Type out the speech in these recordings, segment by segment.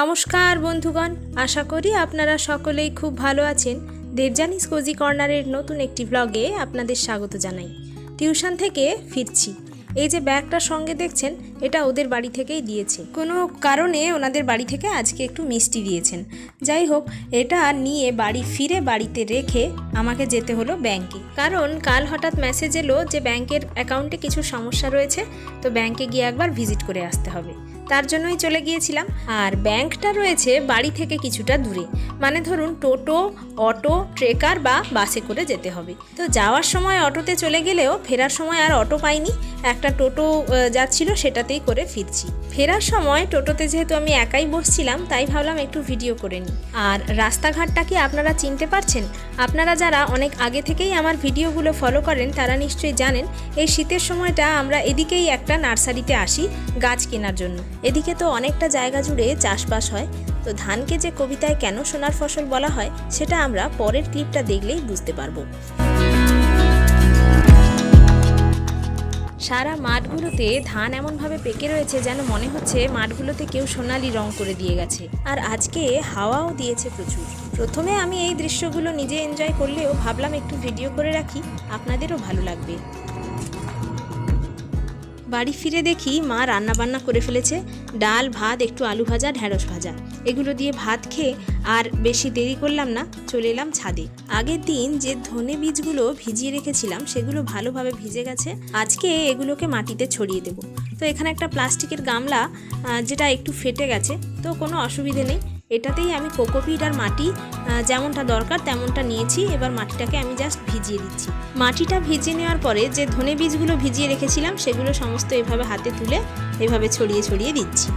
নমস্কার বন্ধুগণ, আশা করি আপনারা সকলেই খুব ভালো আছেন। দেবযানীস কোজি কর্নারের নতুন একটি ব্লগে আপনাদের স্বাগত জানাই। টিউশন থেকে ফিরছি। এই যে ব্যাগটার সঙ্গে দেখছেন, এটা ওদের বাড়ি থেকেই দিয়েছে। কোনো কারণে ওনাদের বাড়ি থেকে আজকে একটু মিষ্টি দিয়েছেন। যাই হোক, এটা নিয়ে বাড়ি ফিরে বাড়িতে রেখে আমাকে যেতে হলো ব্যাংকে। কারণ কাল হঠাৎ মেসেজ এলো যে ব্যাংকের অ্যাকাউন্টে কিছু সমস্যা রয়েছে, তো ব্যাংকে গিয়ে একবার ভিজিট করে আসতে হবে। তার জন্যই চলে গিয়েছিলাম। আর ব্যাংকটা রয়েছে বাড়ি থেকে কিছুটা দূরে, মানে ধরুন টোটো, অটো, ট্রেকার বা বাসে করে যেতে হবে। তো যাওয়ার সময় অটোতে চলে গেলেও ফেরার সময় আর অটো পাইনি, একটা টোটো যাচ্ছিল সেটাতেই করে ফিরছি। ফেরার সময় টোটোতে যেহেতু আমি একাই বসছিলাম, তাই ভাবলাম একটু ভিডিও করে নিই। আর রাস্তাঘাটটা কি আপনারা চিনতে পারছেন? আপনারা যারা অনেক আগে থেকেই আমার ভিডিওগুলো ফলো করেন তারা নিশ্চয়ই জানেন, এই শীতের সময়টা আমরা এদিকেই একটা নার্সারিতে আসি গাছ কেনার জন্য। এদিকে তো অনেকটা জায়গা জুড়ে চাষবাস হয়। তো ধানকে যে কবিতায় কেন সোনার ফসল বলা হয় সেটা আমরা পরের ক্লিপটা দেখলেই বুঝতে পারবো। সারা মাঠগুলোতে ধান এমনভাবে পেকে রয়েছে যেন মনে হচ্ছে মাঠগুলোতে কেউ সোনালি রং করে দিয়ে গেছে। আর আজকে হাওয়াও দিয়েছে প্রচুর। প্রথমে আমি এই দৃশ্যগুলো নিজে এনজয় করলেও ভাবলাম একটু ভিডিও করে রাখি, আপনাদেরও ভালো লাগবে। বাড়ি ফিরে দেখি মা রান্না বান্না করে ফেলেছে, ডাল, ভাত, একটু আলু ভাজা, ঢ্যাঁড়স ভাজা। এগুলো দিয়ে ভাত খেয়ে আর বেশি দেরি করলাম না, চলে এলাম ছাদে। আগের দিন যে ধনে বীজগুলো ভিজিয়ে রেখেছিলাম সেগুলো ভালোভাবে ভিজে গেছে। আজকে এগুলোকে মাটিতে ছড়িয়ে দেব। তো এখানে একটা প্লাস্টিকের গামলা যেটা একটু ফেটে গেছে, তো কোনো অসুবিধে নেই। এটাতেই আমি কোকোপিট আর মাটি যেমনটা দরকার তেমনটা নিয়েছি। এবার মাটিটাকে আমি জাস্ট ভিজিয়ে দিচ্ছি। মাটিটা ভিজিয়ে নেওয়ার পরে যে ধনে বীজগুলো ভিজিয়ে রেখেছিলাম সেগুলো সমস্ত এভাবে হাতে তুলে এভাবে ছড়িয়ে ছড়িয়ে দিচ্ছি।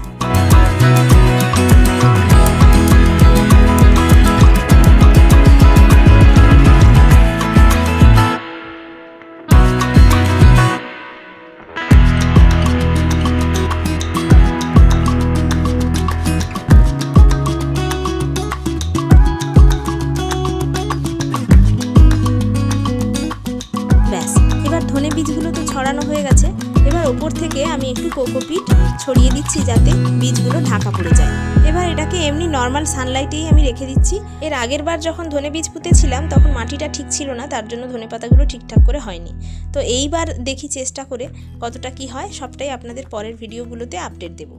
ধনে বীজগুলো তো ছড়ানো হয়ে গেছে। এবার ওপর থেকে আমি একটু কোকোপিট ছড়িয়ে দিচ্ছি যাতে বীজগুলো ঢাকা পড়ে যায়। এবার এটাকে এমনি নর্মাল সানলাইটেই আমি রেখে দিচ্ছি। এর আগের বার যখন ধনে বীজ পুঁতেছিলাম তখন মাটিটা ঠিক ছিল না, তার জন্য ধনে পাতাগুলো ঠিকঠাক করে হয়নি। তো এইবার দেখি চেষ্টা করে কতটা কি হয়, সবটাই আপনাদের পরের ভিডিওগুলোতে আপডেট দেব।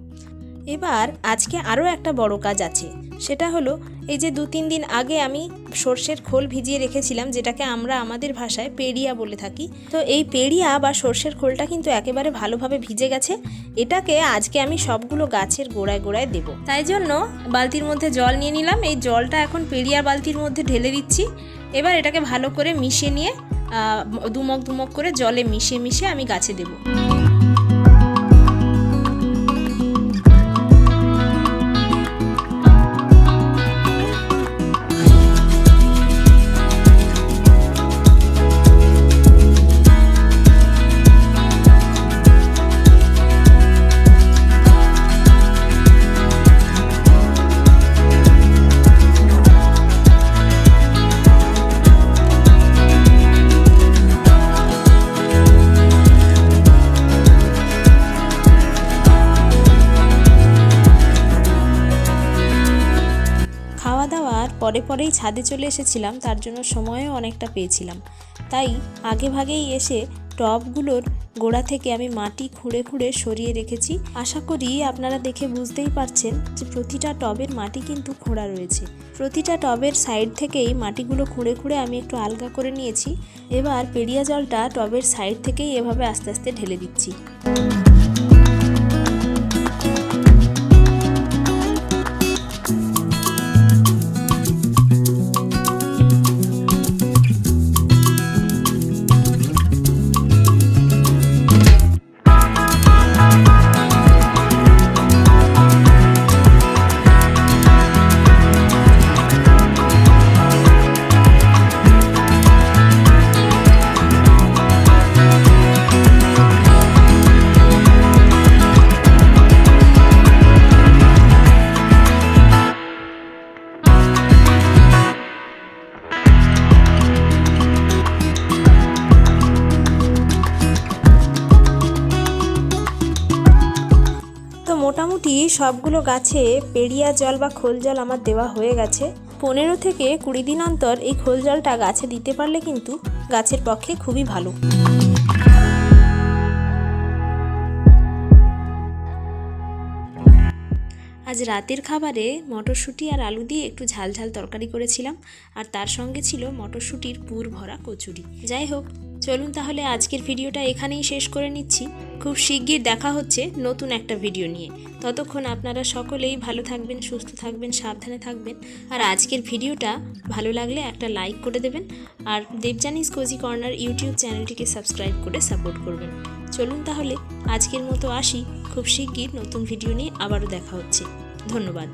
এবার আজকে আরও একটা বড় কাজ আছে, সেটা হলো এই যে 2-3 দিন আগে আমি সর্ষের খোল ভিজিয়ে রেখেছিলাম, যেটাকে আমরা আমাদের ভাষায় পেড়িয়া বলে থাকি। তো এই পেড়িয়া বা সর্ষের খোলটা কিন্তু একেবারে ভালোভাবে ভিজে গেছে। এটাকে আজকে আমি সবগুলো গাছের গোড়ায় গোড়ায় দেব। তাই জন্য বালতির মধ্যে জল নিয়ে নিলাম। এই জলটা এখন পেড়িয়া বালতির মধ্যে ঢেলে দিচ্ছি। এবার এটাকে ভালো করে মিশিয়ে নিয়ে দুমক দুমক করে জলে মিশিয়ে মিশিয়ে আমি গাছে দেব। পরেই ছাদে চলে এসেছিলাম, তার জন্য সময়ও অনেকটা পেয়েছিলাম। তাই আগে ভাগেই এসে টবগুলোর গোড়া থেকে আমি মাটি খুঁড়ে খুঁড়ে সরিয়ে রেখেছি। আশা করি আপনারা দেখে বুঝতেই পারছেন যে প্রতিটা টবের মাটি কিন্তু খোঁড়া রয়েছে। প্রতিটা টবের সাইড থেকেই মাটিগুলো খুঁড়ে খুঁড়ে আমি একটু আলগা করে নিয়েছি। এবার পেড়িয়া জলটা টবের সাইড থেকেই এভাবে আস্তে আস্তে ঢেলে দিচ্ছি। মোটামুটি সবগুলো গাছে পেড়িয়া জল বা খোল জল আমার দেওয়া হয়ে গেছে। 15 থেকে 20 দিন অন্তর এই খোল জলটা গাছে দিতে পারলে কিন্তু গাছের পক্ষে খুবই ভালো। আজ রাতের খাবারে মটরশুঁটি আর আলু দিয়ে একটু ঝাল ঝাল তরকারি করেছিলাম, আর তার সঙ্গে ছিল মটরশুঁটির পুর ভরা কচুরি। যাই হোক, চলুন তাহলে আজকের ভিডিওটা এখানেই শেষ করে নিচ্ছি। খুব শিগগির দেখা হচ্ছে নতুন একটা ভিডিও নিয়ে। ততক্ষণ আপনারা সকলেই ভালো থাকবেন, সুস্থ থাকবেন, সাবধানে থাকবেন। আর আজকের ভিডিওটা ভালো লাগলে একটা লাইক করে দেবেন, আর দেবযানীস কোজি কর্নার ইউটিউব চ্যানেলটিকে সাবস্ক্রাইব করে সাপোর্ট করবেন। চলুন তাহলে আজকের মতো আসি। খুব শিগগির নতুন ভিডিও নিয়ে আবারও দেখা হচ্ছে। ধন্যবাদ।